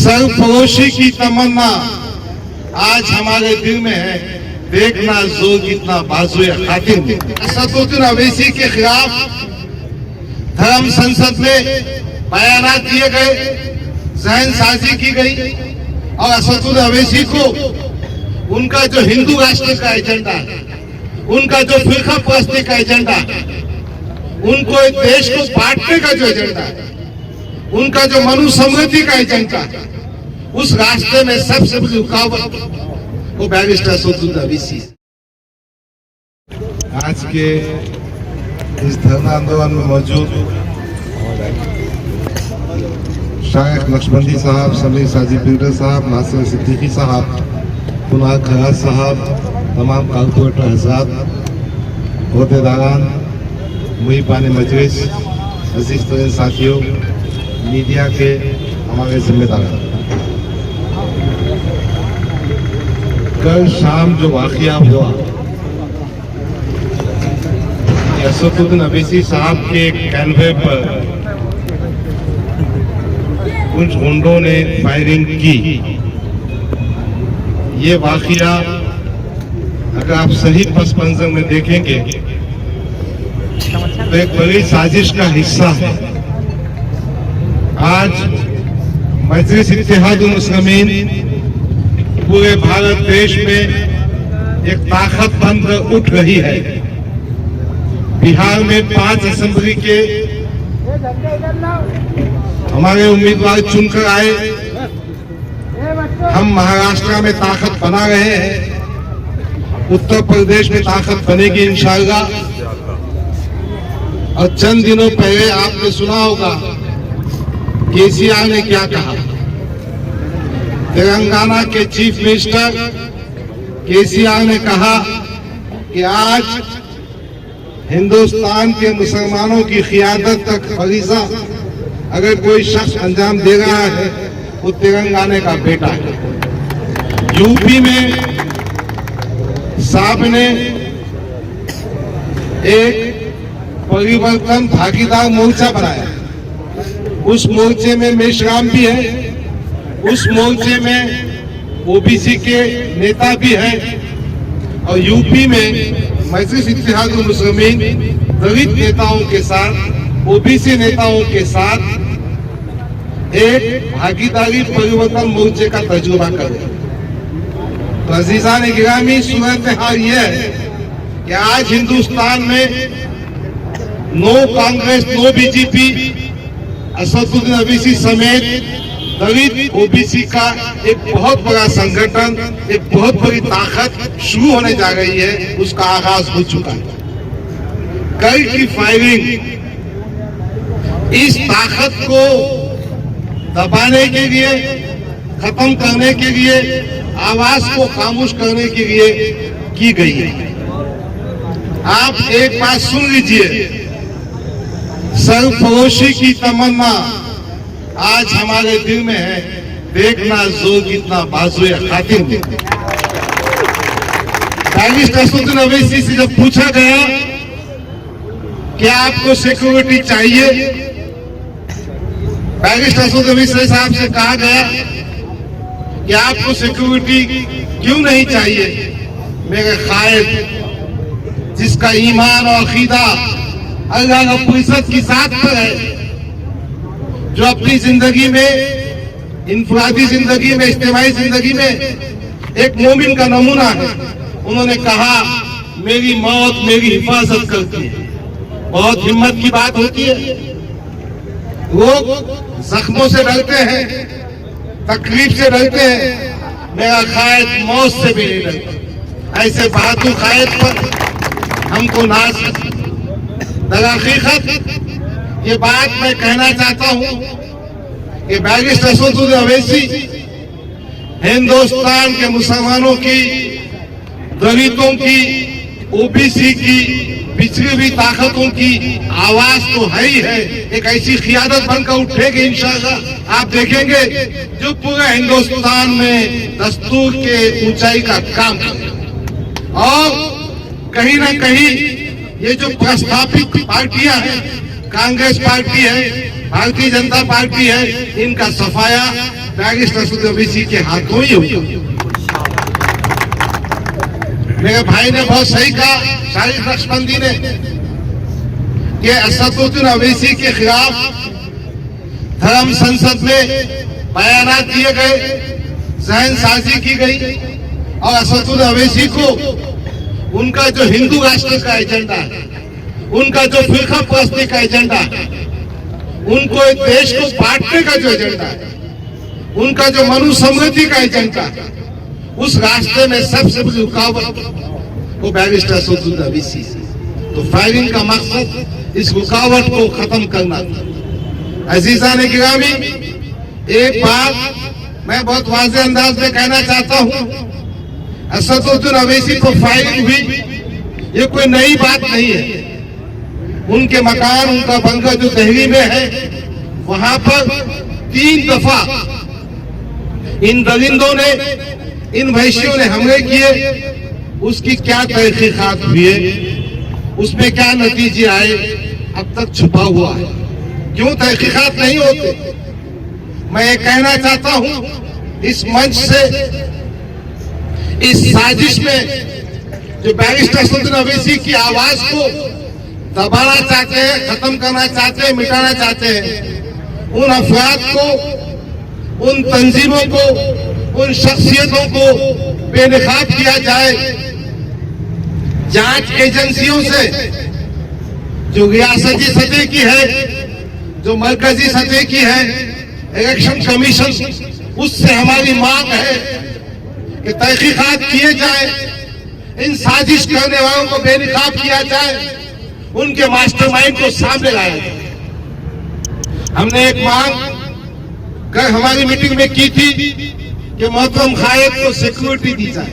सरफरोशी की तमन्ना आज हमारे दिल में है। देखना जोर कितना बाजुए खातिम। असदुद्दीन अवैसी के खिलाफ धर्म संसद में बयानात दिए गए, जहन साजी की गई और असदुद्दीन अवैसी को उनका जो हिंदू राष्ट्र का एजेंडा है, उनका जो फिरका परस्ती का एजेंडा है, उनको एक देश को बांटने का जो एजेंडा है, उनका जो मनु समृद्धि का एजेंडा है, उस रास्ते में सबसे बड़ी रुकावट वो बैरिस्टर असदुद्दीन अवैसी। आज के इस धरना आंदोलन में मौजूद शायख नक्शबंदी साहब, समीर साजी पीटर साहब, नासिर सिद्दीकी साहब, कुनाल खराज साहब, तमाम कारपोरेटर हज़रात, अहदेदारान, मुहिबान मजलिस, अजीज तरीन साथियों, मीडिया के हमारे जिम्मेदार, कल शाम जो वाकया हुआ, असदुद्दीन अवैसी साहब के कैनवे पर कुछ गुंडों ने फायरिंग की, ये वाकया अगर आप सही पस मंजर में देखेंगे तो एक बड़ी साजिश का हिस्सा है। आज मजलिस इत्तेहादुल मुस्लिमीन पूरे भारत देश में एक ताकत बनकर उठ रही है। बिहार में 5 असेंबली के हमारे उम्मीदवार चुनकर आए, हम महाराष्ट्र में ताकत बना रहे हैं, उत्तर प्रदेश में ताकत बनेगी इंशाअल्लाह। और चंद दिनों पहले आपने सुना होगा केसीआर ने क्या कहा। तेलंगाना के चीफ मिनिस्टर केसीआर ने कहा कि आज हिंदुस्तान के मुसलमानों की क़ियादत तक फरीज़ा अगर कोई शख्स अंजाम दे रहा है वो तेलंगाना का बेटा है। यूपी में साहब ने एक परिवर्तन भागीदार मोर्चा बनाया, उस मोर्चे में मेशराम भी है, उस मोर्चे में ओबीसी के नेता भी हैं और यूपी में मजलिस इत्तेहादुल मुस्लिमीन दलित नेताओं के साथ, ओबीसी नेताओं के साथ एक भागीदारी परिवर्तन मोर्चे का तजुर्बा करे। तो अजीजान गिरामी, सूरत हाल यह है कि आज हिंदुस्तान में no Congress, no BJP, Asaduddin Owaisi समेत दलित ओबीसी का एक बहुत बड़ा संगठन, एक बहुत बड़ी ताकत शुरू होने जा रही है, उसका आगाज हो चुका है। कल की फायरिंग इस ताकत को दबाने के लिए, खत्म करने के लिए, आवाज को खामोश करने के लिए की गई है। आप एक बात सुन लीजिए, सरफरोशी की तमन्ना आज हमारे दिल में है। देखना जोर कितना बाजुए खातिम। बैरिस्टर असदुद्दीन अवैसी से जब पूछा गया कि आपको सिक्योरिटी चाहिए, बैरिस्टर असदुद्दीन अवैसी साहब से कहा गया कि आपको सिक्योरिटी क्यों नहीं चाहिए। मेरे कायद जिसका ईमान और अकीदा अल्लाह रब्बुल इज्जत की जात पर है, जो अपनी जिंदगी में, इनफरादी जिंदगी में, इज्तिमाई जिंदगी में एक मोमिन का नमूना है, उन्होंने कहा मेरी मौत मेरी हिफाजत करती है। बहुत हिम्मत की बात होती है। लोग जख्मों से डरते हैं, तकलीफ से डरते हैं, मेरा कायद मौत से भी नहीं डरता। ऐसे बहादुर कायद पर हमको नाज है। दरअकीकत ये बात मैं कहना चाहता हूं कि बैरिस्टर असदुद्दीन अवैसी हिंदुस्तान के मुसलमानों की, दलितों की, ओबीसी की, पिछड़ी हुई ताकतों की आवाज तो है ही है। एक ऐसी क़ियादत बनकर उठेगी इंशाअल्लाह। आप देखेंगे जो पूरे हिंदुस्तान में दस्तूर के ऊंचाई का काम करेगा। और कहीं ना कहीं ये जो प्रस्तावित पार्टियां हैं, कांग्रेस पार्टी है, भारतीय जनता पार्टी है, इनका सफाया बैरिस्टर असद ओवैसी के हाथों ही होगी। मेरे भाई ने बहुत सही कहा, शाहिद नक्शबंदी ने, कि असदुद्दीन ओवैसी के खिलाफ धर्म संसद में बयानात दिए गए, जहनसाजी की गई और असदुद्दीन ओवैसी को उनका जो हिंदू राष्ट्र का एजेंडा है, उनका जो फिरका परस्ती का एजेंडा है, उनको एक देश को बांटने का जो एजेंडा है, उनका जो मनु समृद्धि का एजेंडा है, उस रास्ते में सबसे बड़ी रुकावट वो बैरिस्टर असदुद्दीन ओवैसी है। तो फायरिंग का मकसद इस रुकावट को खत्म करना था। अजीजा ने गिरामी, एक बात मैं बहुत वाज़े अंदाज में कहना चाहता हूं, असदुद्दीन ओवैसी को फायरिंग हुई, ये कोई नई बात नहीं है। उनके मकान, उनका बंगला जो दिल्ली में है, वहां पर 3 दफा इन दरिंदों ने, इन वहशियों ने हमले किए। उसकी क्या तहकीकात हुई है, उसमें क्या नतीजे आए, अब तक छुपा हुआ है। क्यों तहकीकात नहीं होते? मैं ये कहना चाहता हूं इस मंच से, इस साजिश में जो बैरिस्टर असदुद्दीन ओवैसी की आवाज को दबाना चाहते हैं, खत्म करना चाहते हैं, मिटाना चाहते हैं, उन अफराद को, उन तंजीमों को, उन शख्सियतों को बेनकाब किया जाए। जांच एजेंसियों से, जो रियासती सतह की है, जो मरकजी सतह की है, इलेक्शन कमीशन, उससे हमारी मांग है कि तहकीकात किए जाए, इन साजिश करने वालों को बेनकाब किया जाए, उनके मास्टरमाइंड को सामने लाया जाए। हमने एक मांग कल हमारी मीटिंग में की थी कि मोहतरम कायद को सिक्योरिटी दी जाए।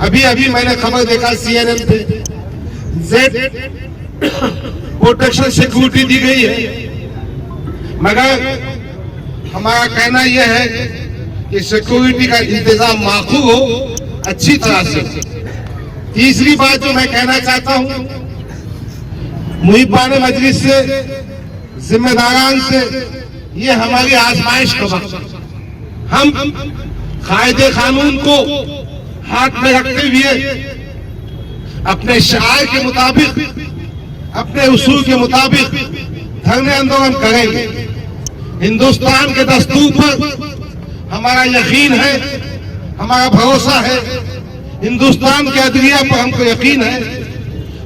अभी अभी मैंने खबर देखा CNN पे, जेड प्रोटेक्शन सिक्योरिटी दी गई है, मगर हमारा कहना यह है कि सिक्योरिटी का इंतजाम माकूल हो, अच्छी तरह से। तीसरी बात जो मैं कहना चाहता हूं, मुहिबान मजलिस से, जिम्मेदारान से, ये हमारी आजमाइश का वक्त। हम कायदे कानून को हाथ में रखते हुए अपने शायर के मुताबिक, अपने उसूल के मुताबिक धरने आंदोलन करेंगे। हिंदुस्तान के दस्तूर पर हमारा यकीन है, हमारा भरोसा है। हिंदुस्तान के अदलिया पर हमको यकीन है,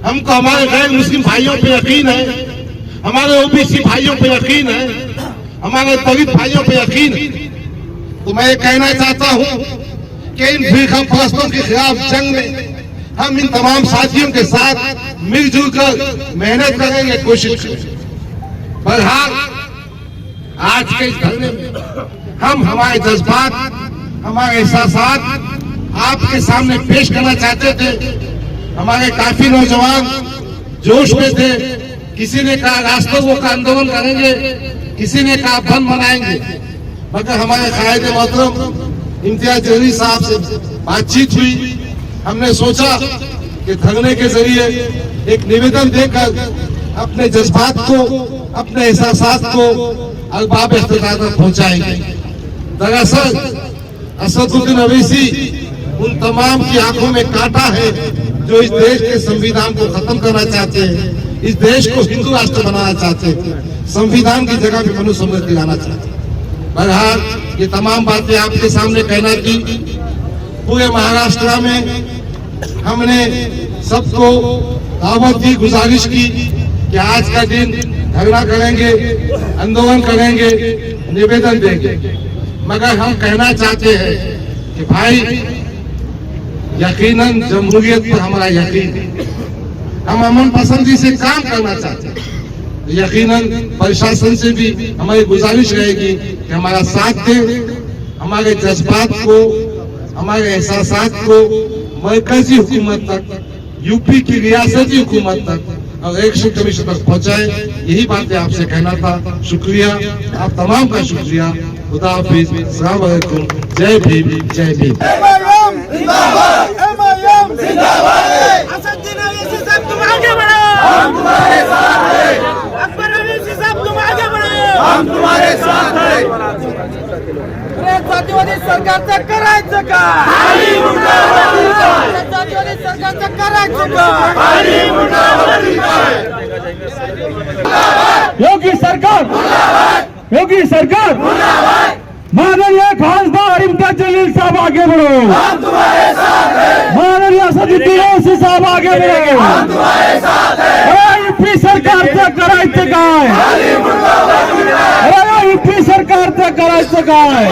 हमको हमारे गैर मुस्लिम भाइयों पे यकीन है, हमारे ओबीसी भाइयों पे यकीन है, हमारे दलित भाइयों पे यकीन है। तो मैं ये कहना चाहता हूं कि इन फिरका परस्तों के खिलाफ जंग में हम इन तमाम साथियों के साथ मिलजुल कर मेहनत करेंगे, कोशिश करेंगे। बहरहाल आज के इस धरने में हम हमारे जज्बात, हमारे एहसासात आपके सामने पेश करना चाहते थे। हमारे काफी नौजवान जोश में थे। किसी ने कहा रास्तों वो का आंदोलन करेंगे, किसी ने कहा बंद मनाएंगे, मगर हमारे कायद मोहतरम इम्तियाज जलील साहब से बातचीत हुई। हमने सोचा कि धरने के जरिए एक निवेदन देकर अपने जज्बात को, अपने एहसासात को अरबाब इख्तिदार तक पहुंचाएंगे। दरअसल असदुद्दीन ओवैसी उन तमाम की आंखों में कांटा है जो इस देश के संविधान को खत्म करना चाहते हैं, इस देश को हिंदू राष्ट्र बनाना चाहते हैं, संविधान की जगह पे मनु समृद्धि लाना चाहते हैं। बहरहाल ये तमाम बातें आपके सामने कहना की। पूरे महाराष्ट्र में हमने सबको दावत दी, गुजारिश की कि आज का दिन धरना करेंगे, आंदोलन करेंगे, निवेदन देंगे। मगर हम कहना चाहते हैं कि भाई यकीनन जमहूरियत पर हमारा यकीन है, हम अमन पसंदी से काम करना चाहते हैं। यकीनन प्रशासन से भी हमारी गुजारिश रहेगी कि हमारा साथ दे, हमारे जज्बात को, हमारे एहसासात को मरकजी हुकूमत तक, यूपी की रियासती हुकूमत तक और इलेक्शन कमीशन तक पहुंचाए। यही बातें आपसे कहना था। शुक्रिया, आप तमाम का शुक्रिया। खुदा हाफिज, अस्सलाम वालेकुम, जय भीम, जय भीम। असदुद्दीन ओवैसी साहब तुम आगे बढ़ो, हम तुम्हारे साथ हैं। अकबर ओवैसी साहब तुम आगे बढ़ो, हम तुम्हारे साथ हैं। जातीवादी सरकारचं करायचं का जातीवादी सरकारचं करायचं का योगी सरकार माननीय खासदार इम्तियाज जलील साहब आगे बढ़ो माननीय असदुद्दीन ओवैसी साहब आगे बढ़ो यूपी सरकारचं करायचं काय यूपी सरकारचं करायचं काय